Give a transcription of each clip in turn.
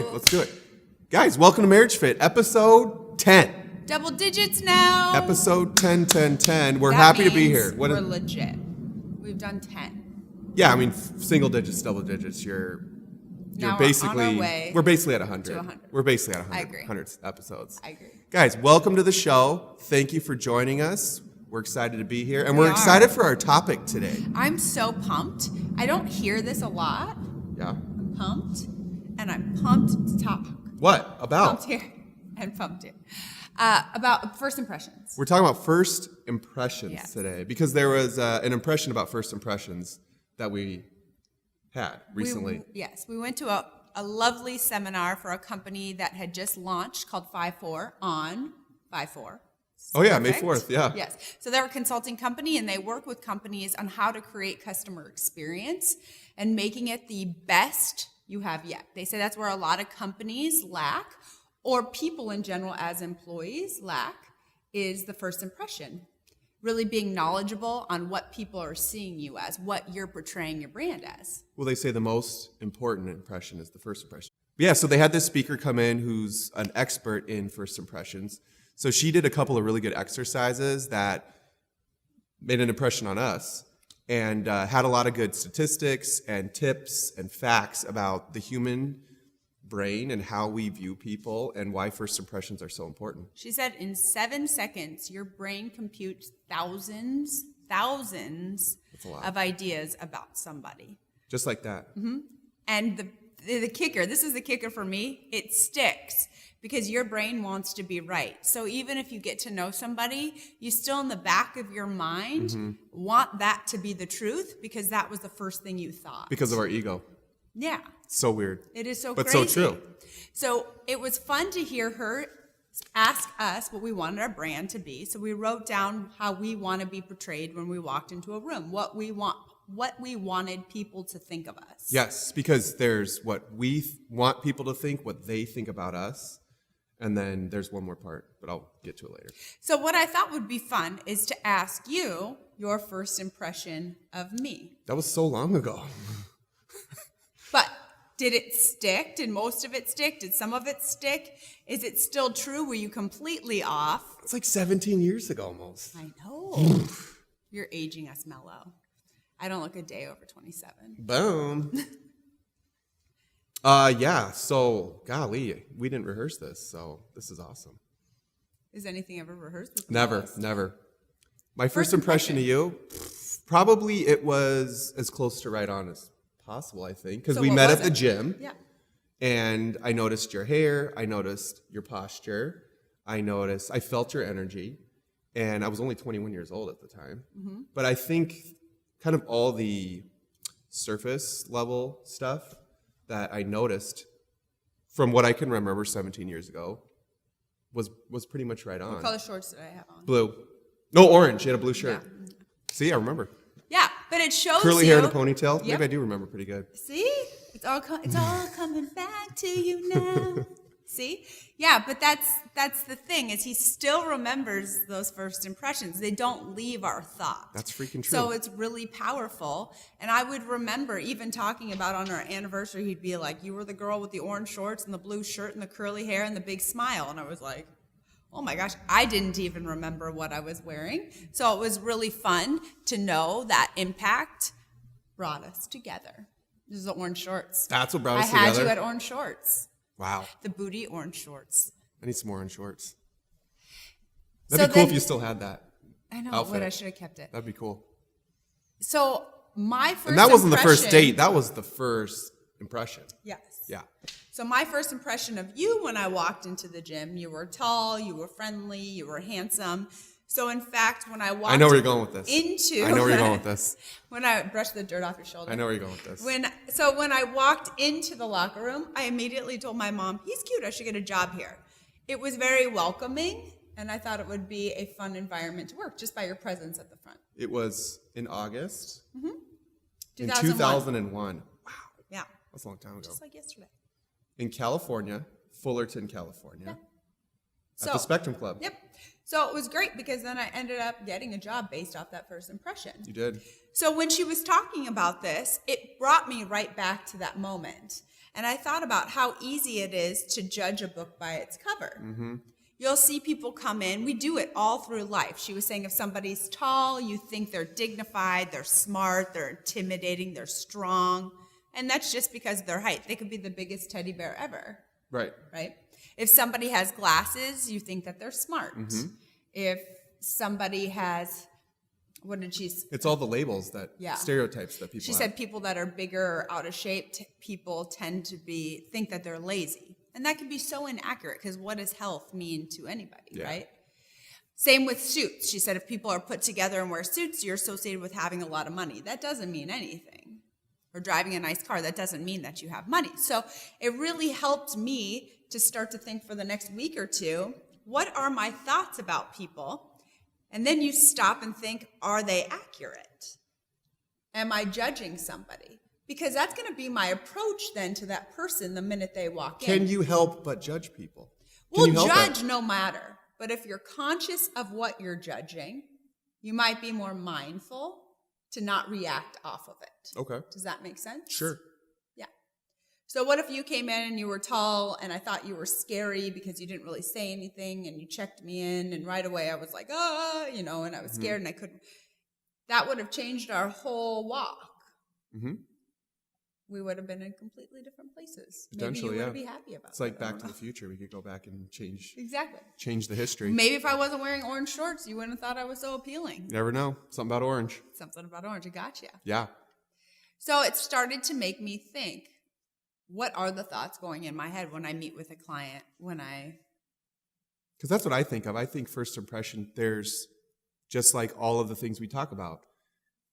Okay, let's do it. Guys, welcome to MarriageFIT, episode 10. Double digits now. Episode 10, 10, 10. We're happy to be here. We're legit. We've done 10. Yeah, I mean, single digits, double digits. You're Now basically, we're on our way we're basically at 100. to 100. We're basically at 100. I agree. 100 episodes. I agree. Guys, welcome to the show. Thank you for joining us. We're excited to be here, and We we're are. excited for our topic today. I'm so pumped. I don't hear this a lot. Yeah. I'm pumped, and I'm pumped to talk. What about? Pumped here and pumped here. About first impressions. We're talking about first impressions Yes. today because there was an impression about first impressions that we had recently. We went to a lovely seminar for a company that had just launched called FiveFour on FiveFour. Oh yeah, May Perfect. 4th, yeah. Yes. So they're a consulting company and they work with companies on how to create customer experience and making it the best you have yet. They say that's where a lot of companies lack, or people in general as employees lack, is the first impression. Really being knowledgeable on what people are seeing you as, what you're portraying your brand as. Well, they say the most important impression is the first impression. But yeah, so they had this speaker come in who's an expert in first impressions. So she did a couple of really good exercises that made an impression on us and had a lot of good statistics and tips and facts about the human brain and how we view people and why first impressions are so important. She said in 7 seconds, your brain computes thousands That's a lot. of ideas about somebody. Just like that. Mm-hmm. And the kicker, this is the kicker for me, it sticks because your brain wants to be right. So even if you get to know somebody, you still in the back of your mind want that to be the truth because that was the first thing you thought. Because of our ego. Yeah. So weird. It is so But crazy. so true. So it was fun to hear her ask us what we wanted our brand to be. So we wrote down how we want to be portrayed when we walked into a room, what we wanted people to think of us. Yes, because there's what we want people to think, what they think about us, and then there's one more part, but I'll get to it later. So what I thought would be fun is to ask you your first impression of me. That was so long ago. But did it stick? Did most of it stick? Did some of it stick? Is it still true? Were you completely off? It's like 17 years ago almost. I know. You're aging us, Mello. I don't look a day over 27. Boom. Yeah, so golly, we didn't rehearse this, so this is awesome. Is anything ever rehearsed? With Never. My first impression of you, probably it was as close to right on as possible, I think, because So we what met was at the it? gym. Yeah. And I noticed your hair, I noticed your posture, I felt your energy, and I was only 21 years old at the time. Mm-hmm. But I think kind of all the surface level stuff that I noticed from what I can remember 17 years ago was pretty much right on. What color shorts did I have on? Blue. No, orange. You had a blue shirt. Yeah. See, I remember. Yeah, but it shows Curly you. hair and a ponytail. Yep. Maybe I do remember pretty good. See? It's all coming back to you now. See? Yeah, but that's the thing is he still remembers those first impressions. They don't leave our thought. That's freaking true. So it's really powerful. And I would remember even talking about on our anniversary, he'd be like, you were the girl with the orange shorts and the blue shirt and the curly hair and the big smile. And I was like, oh my gosh, I didn't even remember what I was wearing. So it was really fun to know that impact brought us together. This is the orange shorts. That's what brought us I had together? you at orange shorts. Wow. The booty orange shorts. I need some more orange shorts. So That'd be cool then- if you still had that. I know, outfit. but I should have kept it. That'd be cool. So my first And that wasn't the first impression- date. That was the first impression. Yes. Yeah. So my first impression of you when I walked into the gym, you were tall, you were friendly, you were handsome. So in fact, when I walked I know where you're going with this. into I know where you're going with this. when I brushed the dirt off your shoulder. I know where you're going with this. When I walked into the locker room, I immediately told my mom, he's cute, I should get a job here. It was very welcoming, and I thought it would be a fun environment to work just by your presence at the front. It was in August. Mm-hmm. In 2001. Wow. Yeah. That's a long time ago. Just like yesterday. In California, Fullerton, California. Yeah. At the Spectrum Club. Yep. So it was great because then I ended up getting a job based off that first impression. You did. So when she was talking about this, it brought me right back to that moment. And I thought about how easy it is to judge a book by its cover. You'll see people come in. We do it all through life. She was saying if somebody's tall, you think they're dignified, they're smart, they're intimidating, they're strong. And that's just because of their height. They could be the biggest teddy bear ever. Right. Right? If somebody has glasses, you think that they're smart. If somebody has, what did she say? It's all the labels that, stereotypes that people She have. said people that are bigger or out of shape, people tend to think that they're lazy. And that can be so inaccurate because what does health mean to anybody, right? Same with suits. She said if people are put together and wear suits, you're associated with having a lot of money. That doesn't mean anything. Or driving a nice car, that doesn't mean that you have money. So it really helped me to start to think for the next week or two, what are my thoughts about people? And then you stop and think, are they accurate? Am I judging somebody? Because that's going to be my approach then to that person the minute they walk in. Can you help but judge people? We'll judge no matter. But if you're conscious of what you're judging, you might be more mindful to not react off of it. Okay. Does that make sense? Sure. Yeah. So what if you came in and you were tall and I thought you were scary because you didn't really say anything and you checked me in and right away I was like, and I was scared and I couldn't. That would have changed our whole walk. We would have been in completely different places. Maybe you wouldn't be happy about it. It's like Back to the Future. We could go back and change the history. Maybe if I wasn't wearing orange shorts, you wouldn't have thought I was so appealing. You never know. Something about orange. Something about orange. I gotcha. Yeah. So it started to make me think, what are the thoughts going in my head when I meet with a client, Because that's what I think of. I think first impression, there's just like all of the things we talk about.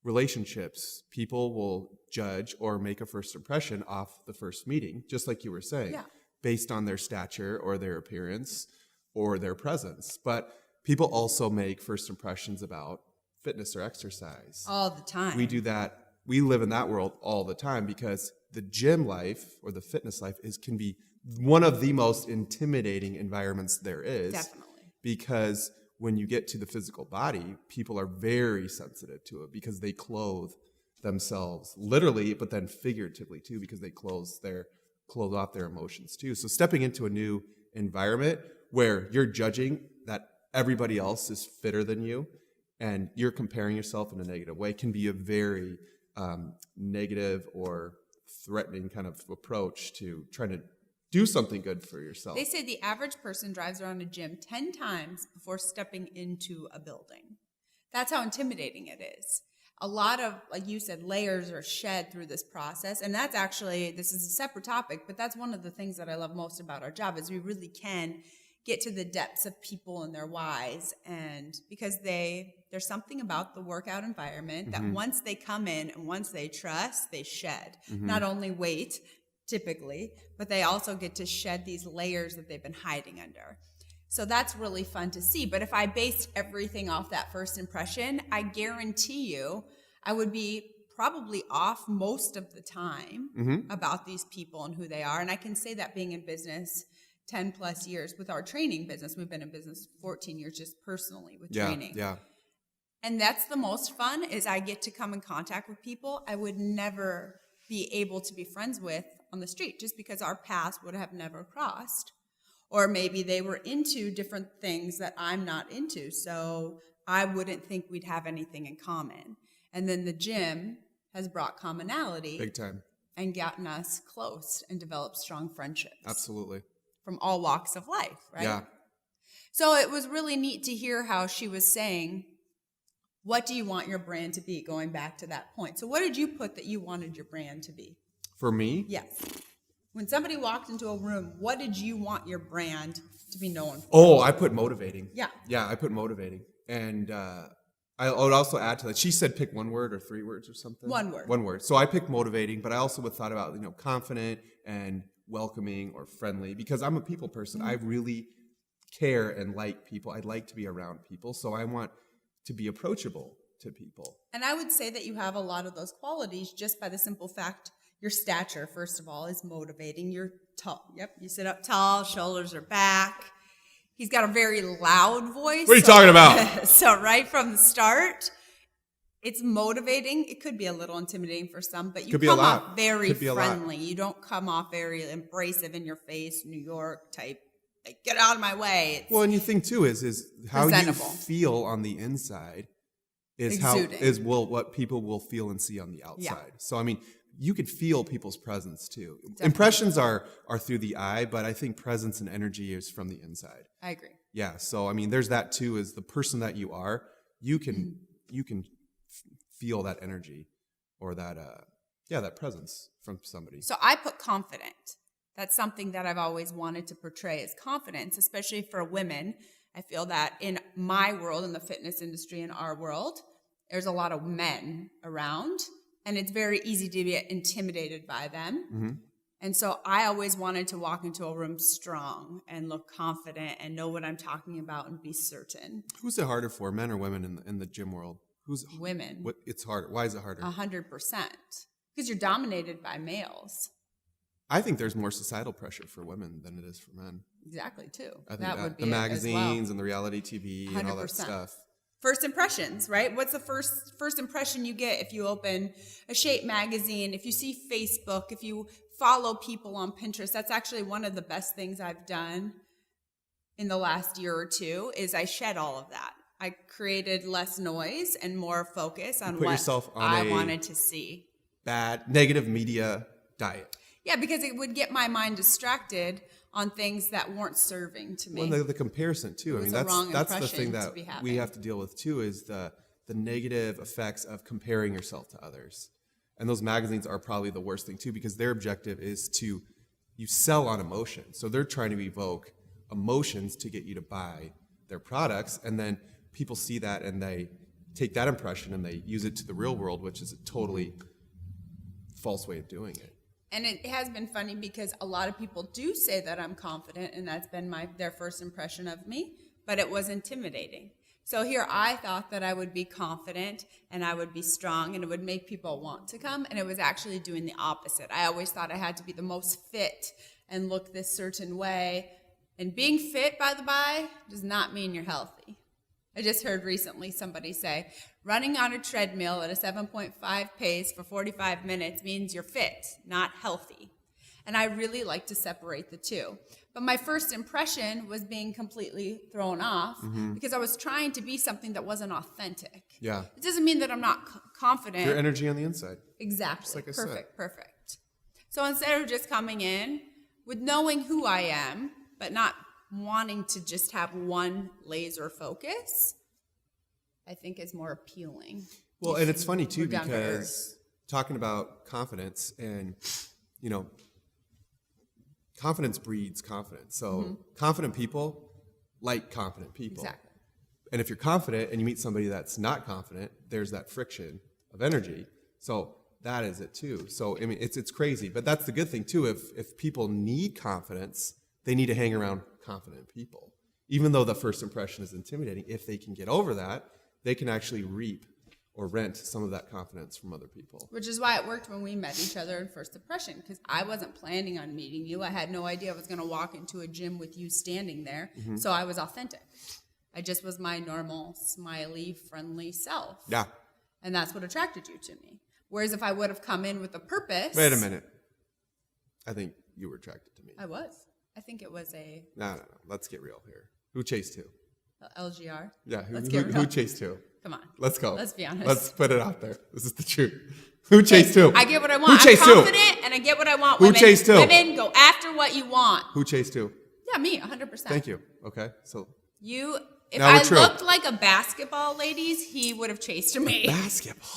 Relationships, people will judge or make a first impression off the first meeting, just like you were saying, based on their stature or their appearance or their presence. But people also make first impressions about fitness or exercise. All the time. We do that. We live in that world all the time because the gym life or the fitness life can be one of the most intimidating environments there is. Definitely. Because when you get to the physical body, people are very sensitive to it because they clothe themselves literally, but then figuratively too, because they clothe off their emotions too. So stepping into a new environment where you're judging that everybody else is fitter than you and you're comparing yourself in a negative way can be a very negative or threatening kind of approach to trying to do something good for yourself. They say the average person drives around a gym 10 times before stepping into a building. That's how intimidating it is. A lot of, like you said, layers are shed through this process. And that's actually, this is a separate topic, but that's one of the things that I love most about our job is we really can get to the depths of people and their whys. And because there's something about the workout environment that once they come in and once they trust, they shed. Not only weight, typically, but they also get to shed these layers that they've been hiding under. So that's really fun to see. But if I based everything off that first impression, I guarantee you I would be probably off most of the time about these people and who they are. And I can say that being in business 10 plus years with our training business. We've been in business 14 years just personally with training. Yeah. And that's the most fun is I get to come in contact with people I would never be able to be friends with on the street just because our paths would have never crossed. Or maybe they were into different things that I'm not into, so I wouldn't think we'd have anything in common. And then the gym has brought commonality. Big time. And gotten us close and developed strong friendships. Absolutely. From all walks of life, right? Yeah. So it was really neat to hear how she was saying, what do you want your brand to be? Going back to that point. So what did you put that you wanted your brand to be? For me? Yes. When somebody walked into a room, what did you want your brand to be known for? Oh, I put motivating. Yeah. Yeah, I put motivating. And I would also add to that. She said pick one word or 3 words or something. One word. One word. So I picked motivating, but I also would thought about, confident and welcoming or friendly because I'm a people person. I really care and like people. I like to be around people. So I want to be approachable to people. And I would say that you have a lot of those qualities just by the simple fact your stature, first of all, is motivating. You're tall. Yep, you sit up tall, shoulders are back. He's got a very loud voice. What are you talking about? So right from the start, It's motivating. It could be a little intimidating for some, but you Could be a come lot. off very Could be a lot. friendly. You don't come off very abrasive in your face, New York type. Like, get out of my way. It's Well, and you think too is how you presentable. feel on the inside is Exuding. what people will feel and see on the outside. Yeah. So I mean, you could feel people's presence too. Impressions are through the eye, but I think presence and energy is from the inside. I agree. Yeah. So I mean, there's that too. Is the person that you are, you can feel that energy or that that presence from somebody. So I put confident. That's something that I've always wanted to portray as confidence, especially for women. I feel that in my world, in the fitness industry, in our world, there's a lot of men around, and it's very easy to get intimidated by them. Mm-hmm. And so I always wanted to walk into a room strong and look confident and know what I'm talking about and be certain. Who's it harder for, men or women in the gym world? Who's Women. What it's harder? Why is it harder? 100%. Because you're dominated by males. I think there's more societal pressure for women than it is for men. Exactly, too. I think that would be the it magazines as well. and the reality TV and all that 100%. stuff. First impressions, right? What's the first impression you get if you open a Shape magazine, if you see Facebook, if you follow people on Pinterest? That's actually one of the best things I've done in the last year or two is I shed all of that. I created less noise and more focus on Put what yourself on I a wanted to see. Bad, negative media diet. Yeah, because it would get my mind distracted on things that weren't serving to me. Well, the comparison too. I was mean, a wrong that's the impression thing to that be we having. have to deal with too is the negative effects of comparing yourself to others. And those magazines are probably the worst thing too because their objective is you sell on emotion. So they're trying to evoke emotions to get you to buy their products, and then people see that and they take that impression and they use it to the real world, which is a totally false way of doing it. And it has been funny because a lot of people do say that I'm confident, and that's been their first impression of me, but it was intimidating. So here I thought that I would be confident and I would be strong and it would make people want to come, and it was actually doing the opposite. I always thought I had to be the most fit and look this certain way. And being fit, by the by, does not mean you're healthy. I just heard recently somebody say, running on a treadmill at a 7.5 pace for 45 minutes means you're fit, not healthy. And I really like to separate the two. But my first impression was being completely thrown off because I was trying to be something that wasn't authentic. Yeah. It doesn't mean that I'm not confident. Your energy on the inside. Exactly. Just like I said. Perfect. So instead of just coming in with knowing who I am, but not wanting to just have one laser focus, I think is more appealing. Well, and it's funny too We're down to earth. because talking about confidence and, confidence breeds confidence. So confident people like confident people. Exactly. And if you're confident and you meet somebody that's not confident, there's that friction of energy. So that is it too. So, I mean, it's crazy, but that's the good thing too. If people need confidence, they need to hang around confident people. Even though the first impression is intimidating, if they can get over that, they can actually reap or rent some of that confidence from other people. Which is why it worked when we met each other in first impression, because I wasn't planning on meeting you. I had no idea I was going to walk into a gym with you standing there. So I was authentic. I just was my normal, smiley, friendly self. Yeah. And that's what attracted you to me. Whereas if I would have come in with a purpose. Wait a minute. I think you were attracted to me. I was. I think it was a No. Let's get real here. Who chased who? LGR. Yeah, Let's get who real. chased who? Come on. Let's go. Let's be honest. Let's put it out there. This is the truth. Who chased who? I get what I want. Who chased I'm who? confident and I get what I want. Who Women. chased who? Women, go after what you want. Who chased who? Yeah, me, 100%. Thank you. Okay, so If Now we're I true. looked like a basketball, ladies, he would have chased me. basketball.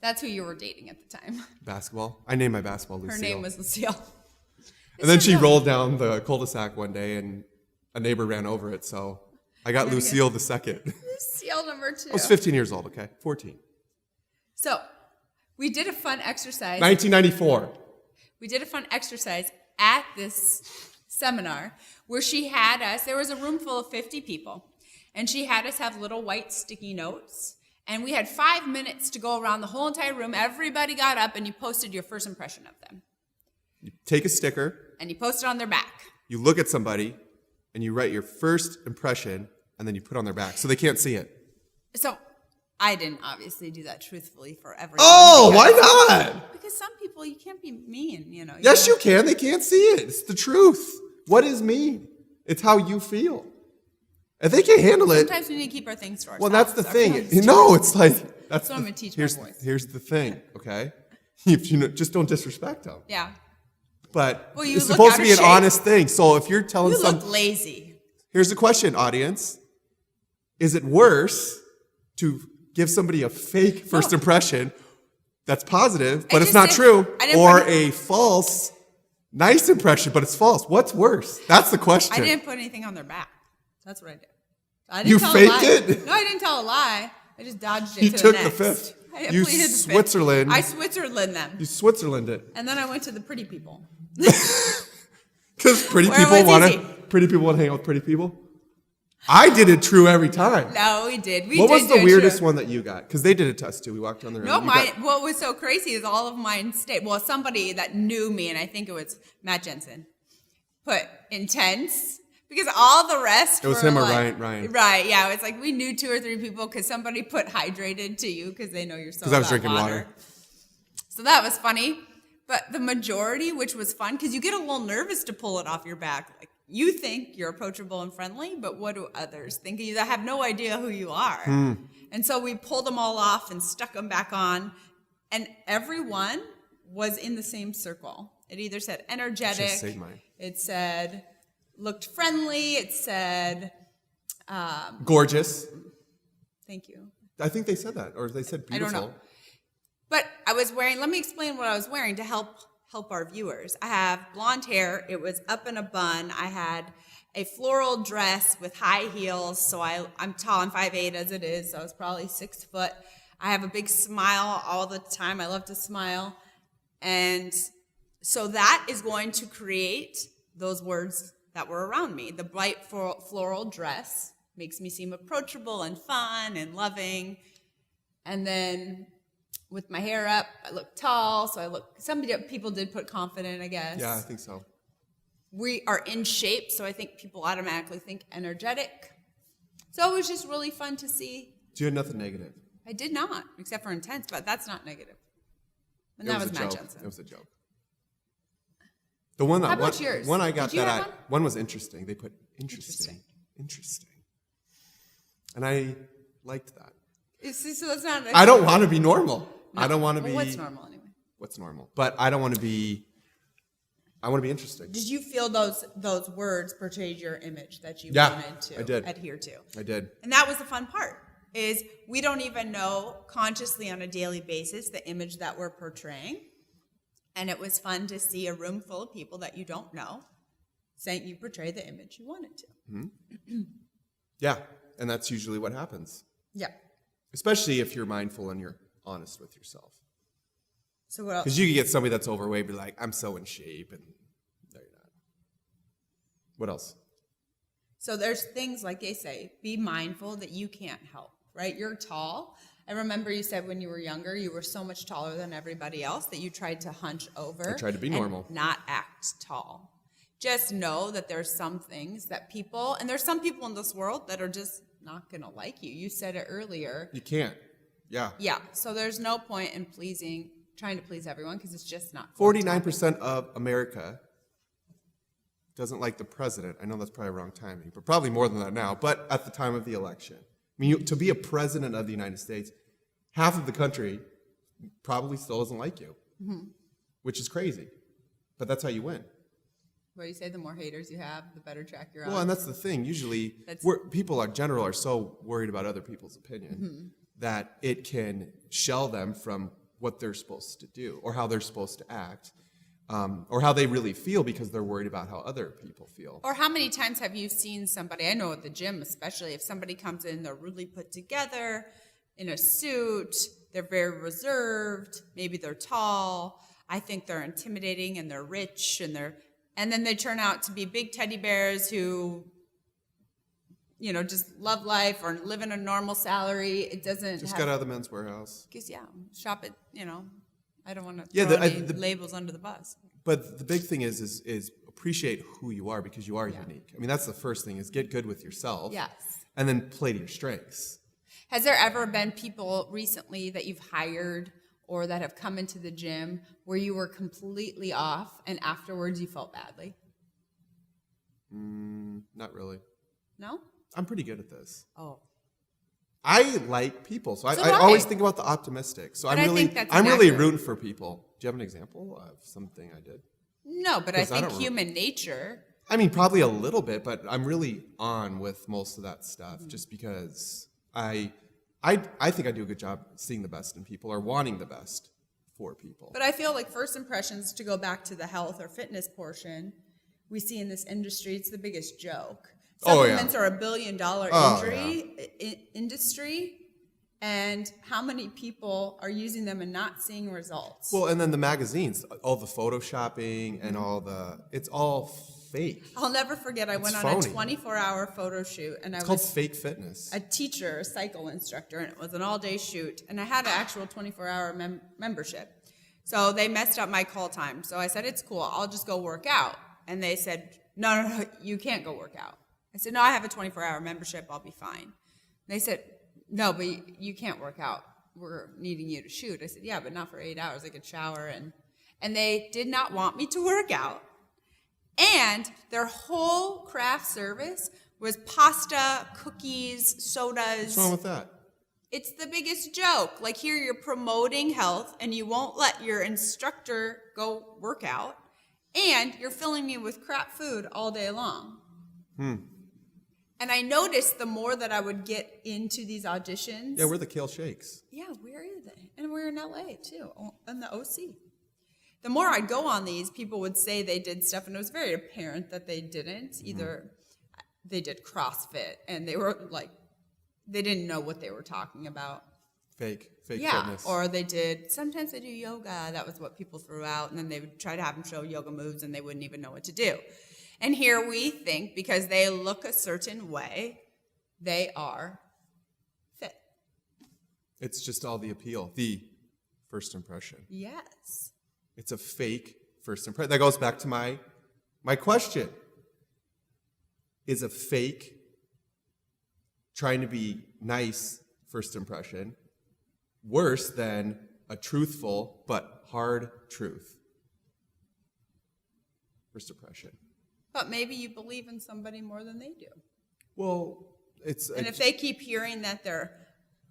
That's who you were dating at the time. Basketball. I named my basketball Lucille. Her name was Lucille. And then she rolled down the cul-de-sac one day, and a neighbor ran over it. So I got Lucille the second. Lucille number 2. I was 15 years old. Okay, 14. So we did a fun exercise. 1994. We did a fun exercise at this seminar where she had us, there was a room full of 50 people, and she had us have little white sticky notes, and we had 5 minutes to go around the whole entire room. Everybody got up, and you posted your first impression of them. You take a sticker. And you post it on their back. You look at somebody, and you write your first impression, and then you put it on their back so they can't see it. So I didn't obviously do that truthfully for everyone. Oh, why not? Because some people, you can't be mean, you know. Yes, you can. They can't see it. It's the truth. What is mean? It's how you feel. If they can't handle it. Sometimes we need to keep our things to ourselves. Well, that's the thing. No, it's like. That's so I'm going to teach my voice. Here's the thing, okay? If you know, just don't disrespect them. Yeah. But you it's look supposed out to of be an shape. honest thing. So if you're telling You look lazy. Here's the question, audience. Is it worse to give somebody a fake first impression that's positive, but it's not true, or a false, nice impression, but it's false? What's worse? That's the question. I didn't put anything on their back. That's what I did. I didn't You tell faked a lie. it? No, I didn't tell a lie. I just dodged it You to took the the next. fifth. I You pleaded the fifth. Switzerland. I Switzerland them. You Switzerland it. And then I went to the pretty people. Because pretty Where people it was want easy. to. Pretty people want to hang out with pretty people. I did it true every time. No, we did. What was the weirdest one that you got? Because they did it to us too. We walked down the road. No, what was so crazy is all of mine stayed. Well, somebody that knew me, and I think it was Matt Jensen, put intense. Because all the rest it was were him or like, Ryan. Right, yeah. It's like we knew 2 or 3 people because somebody put hydrated to you because they know you're so Because I was drinking water. So that was funny. But the majority, which was fun, because you get a little nervous to pull it off your back. Like you think you're approachable and friendly, but what do others think of you that have no idea who you are? And so we pulled them all off and stuck them back on. And everyone was in the same circle. It either said energetic. Just say mine. It said looked friendly. It said gorgeous. Thank you. I think they said that, or they said beautiful. I don't know. But I was wearing, let me explain what I was wearing to help our viewers. I have blonde hair. It was up in a bun. I had a floral dress with high heels. So I'm tall. I'm 5'8" as it is. So I was probably 6 foot. I have a big smile all the time. I love to smile. And so that is going to create those words that were around me. The bright floral dress makes me seem approachable and fun and loving. And then with my hair up, I look tall, so people did put confident, I guess. Yeah, I think so. We are in shape, so I think people automatically think energetic. So it was just really fun to see. So you had nothing negative? I did not, except for intense, but that's not negative. And that was Matt Jensen. It was a joke. The one that How about yours? one I got Did you have one was interesting. They put interesting. And I liked that. So that's not. I don't want to be normal. No. I don't want to be. What's normal anyway? What's normal? But I don't want to be. I want to be interesting. Did you feel those words portrayed your image that you Yeah, wanted to I did. adhere to? I did. And that was the fun part, is we don't even know consciously on a daily basis the image that we're portraying. And it was fun to see a room full of people that you don't know saying you portray the image you wanted to. Mm-hmm. Yeah, and that's usually what happens. Yeah. Especially if you're mindful and you're honest with yourself. So what else? Because you can get somebody that's overweight, be like, I'm so in shape, and no, you're not. What else? So there's things like they say, be mindful that you can't help, right? You're tall. I remember you said when you were younger, you were so much taller than everybody else that you tried to hunch over. I tried to be normal. And not act tall. Just know that there's some things that people, and there's some people in this world that are just not going to like you. You said it earlier. You can't. Yeah. Yeah. So there's no point in trying to please everyone because it's just not. 49% of America doesn't like the president. I know that's probably wrong timing, but probably more than that now. But at the time of the election, I mean, to be a president of the United States, half of the country probably still doesn't like you, which is crazy. But that's how you win. What do you say? The more haters you have, the better track you're on. Well, and that's the thing. Usually, people in general are so worried about other people's opinion that it can shell them from what they're supposed to do or how they're supposed to act. Or how they really feel because they're worried about how other people feel. Or how many times have you seen somebody, I know at the gym especially, if somebody comes in, they're really put together, in a suit, they're very reserved, maybe they're tall, I think they're intimidating and they're rich and then they turn out to be big teddy bears who, just love life or live in a normal salary. It doesn't Just got out of the Men's Warehouse. Because, shop at, I don't want to throw any labels under the bus. But the big thing is appreciate who you are because you are unique. I mean, that's the first thing is get good with yourself. Yes. And then play to your strengths. Has there ever been people recently that you've hired or that have come into the gym where you were completely off and afterwards you felt badly? Not really. No? I'm pretty good at this. Oh. I like people, so So I do always I. think about the optimistic. So But I I'm think that's really inaccurate. rooting for people. Do you have an example of something I did? No, but I 'Cause I think don't human nature. I mean, probably a little bit, but I'm really on with most of that stuff Mm-hmm. just because I think I do a good job seeing the best in people or wanting the best for people. But I feel like first impressions, to go back to the health or fitness portion, we see in this industry, it's the biggest joke. Oh, yeah. Supplements are $1 billion industry, and how many people are using them and not seeing results? Well, and then the magazines, all the photoshopping and it's all fake. I'll never forget, I went on phony. a 24-hour photo shoot, and I It's called was fake fitness. a teacher, a cycle instructor, and it was an all-day shoot, and I had an actual 24-hour membership. So they messed up my call time. So I said, it's cool, I'll just go work out. And they said, no, you can't go work out. I said, no, I have a 24-hour membership, I'll be fine. They said, no, but you can't work out. We're needing you to shoot. I said, yeah, but not for 8 hours. I could shower. And they did not want me to work out. And their whole craft service was pasta, cookies, sodas. What's wrong with that? It's the biggest joke. Like, here you're promoting health and you won't let your instructor go work out, and you're filling me with crap food all day long. And I noticed the more that I would get into these auditions. Yeah, we're the kale shakes. Yeah, where are they? And we're in LA too, in the OC. The more I'd go on these, people would say they did stuff, and it was very apparent that they didn't. Either they did CrossFit, and they were like, they didn't know what they were talking about. Fake Yeah, fitness. or sometimes they do yoga. That was what people threw out, and then they would try to have them show yoga moves, and they wouldn't even know what to do. And here we think because they look a certain way, they are fit. It's just all the appeal, the first impression. Yes. It's a fake first impression. That goes back to my question. Is a fake trying to be nice first impression worse than a truthful but hard truth first impression? But maybe you believe in somebody more than they do. Well, it's And if they keep hearing that they're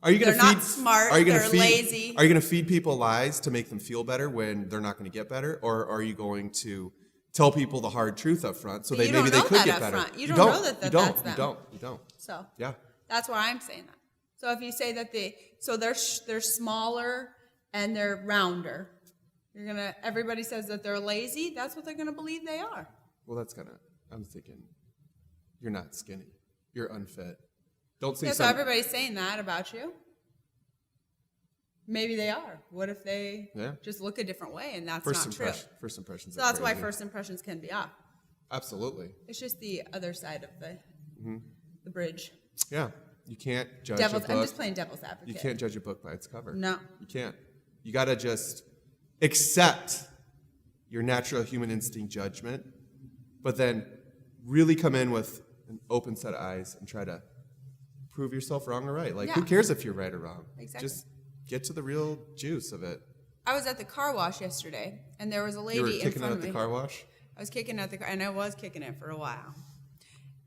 they're not smart, they're lazy. Are you going to feed people lies to make them feel better when they're not going to get better, or are you going to tell people the hard truth up front so But they you maybe don't they know could that get up better? front. You don't know that that's them. You don't. So Yeah. that's why I'm saying that. So if you say that they're smaller and they're rounder, everybody says that they're lazy. That's what they're gonna believe they are. Well, I'm thinking, you're not skinny. You're unfit. Don't say Yeah, so something. everybody's saying that about you. Maybe they are. What if they just look a different way and that's not true? First impressions. So that's why first impressions can be off. Absolutely. It's just the other side of the bridge. Yeah. You can't judge a book. I'm just playing devil's advocate. You can't judge a book by its cover. No. You can't. You got to just accept your natural human instinct judgment, but then really come in with an open set of eyes and try to prove yourself wrong or right. Like, who cares if you're right or wrong? Exactly. Just get to the real juice of it. I was at the car wash yesterday, and there was a lady You were in kicking front out of the me. car wash? I was kicking out the car, and I was kicking it for a while.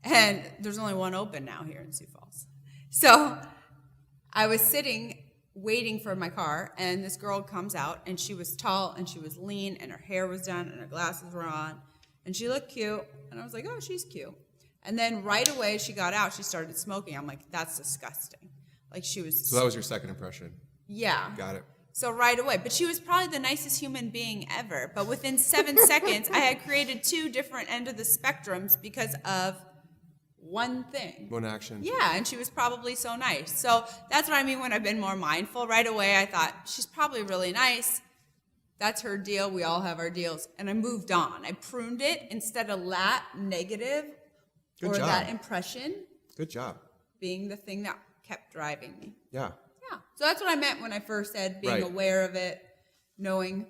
And there's only one open now here in Sioux Falls. So I was sitting, waiting for my car, and this girl comes out, and she was tall, and she was lean, and her hair was done, and her glasses were on, and she looked cute, and I was like, oh, she's cute. And then right away she got out, she started smoking. I'm like, that's disgusting. Like, she was... So that was your second impression. Yeah. Got it. So right away. But she was probably the nicest human being ever. But within 7 seconds, I had created 2 different end of the spectrums because of one thing. One action. Yeah, and she was probably so nice. So that's what I mean when I've been more mindful. Right away, I thought, she's probably really nice. That's her deal. We all have our deals. And I moved on. I pruned it instead of that negative Good or job. that impression Good job. being the thing that kept driving me. Yeah. Yeah. So that's what I meant when I first said being Right. aware of it, knowing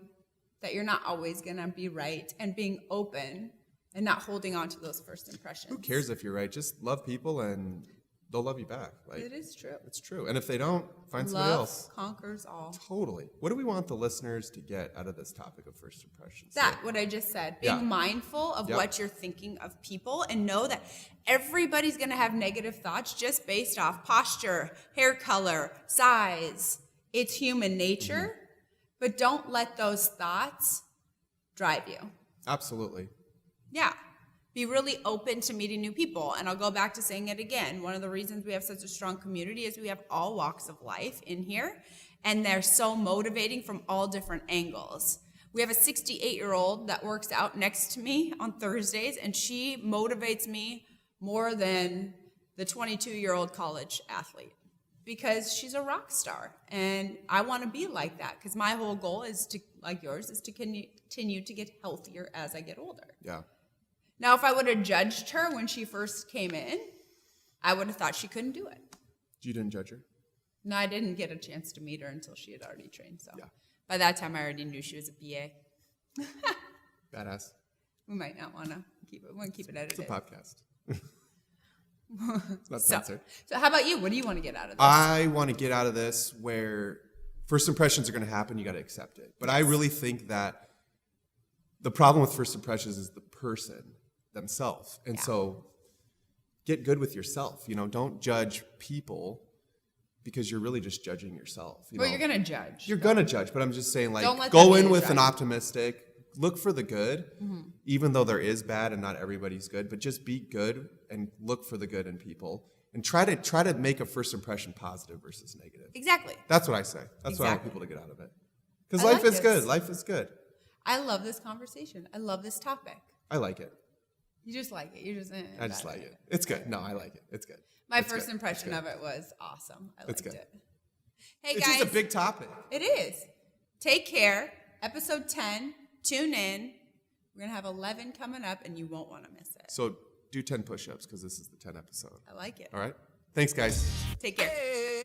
that you're not always going to be right, and being open and not holding on to those first impressions. Who cares if you're right? Just love people and they'll love you back. Like, It is true. it's true. And if they don't, find somebody Love else. conquers all. Totally. What do we want the listeners to get out of this topic of first impressions? That, what I just said. Being Yeah. mindful of Yep. what you're thinking of people and know that everybody's going to have negative thoughts just based off posture, hair color, size. It's human nature, but don't let those thoughts drive you. Absolutely. Yeah. Be really open to meeting new people. And I'll go back to saying it again. One of the reasons we have such a strong community is we have all walks of life in here, and they're so motivating from all different angles. We have a 68-year-old that works out next to me on Thursdays, and she motivates me more than the 22-year-old college athlete because she's a rock star. And I want to be like that because my whole goal is to, like yours, is to continue to get healthier as I get older. Yeah. Now, if I would have judged her when she first came in, I would have thought she couldn't do it. You didn't judge her? No, I didn't get a chance to meet her until she had already trained. So Yeah. by that time, I already knew she was a PA. Badass. We might not want to keep it. We want to keep it It's a edited. podcast. It's not censored. So how about you? What do you want to get out of this? I want to get out of this where first impressions are going to happen. You got to accept it. But I really think that the problem with first impressions is the person themselves. And so get good with yourself. You know, don't judge people because you're really just judging yourself. Well, you're going to judge. You're going to judge, but I'm just saying, Don't like, let go that be in a with an judge. optimistic, look for the good, even though there is bad and not everybody's good, but just be good and look for the good in people and try to make a first impression positive versus negative. Exactly. That's what I say. That's what I want Exactly. people to get out of it. Because I life like is this. good. Life is good. I love this conversation. I love this topic. I like it. You just like it. You're just. I just like it. It's good. No, I like it. It's good. My It's first good. impression It's of it was awesome. I liked good. it. Hey It's guys, just a big topic. it is. Take care. Episode 10. Tune in. We're gonna have 11 coming up, and you won't want to miss it. So do 10 push-ups because this is the 10th episode. I like it. All right? Thanks, guys. Take care.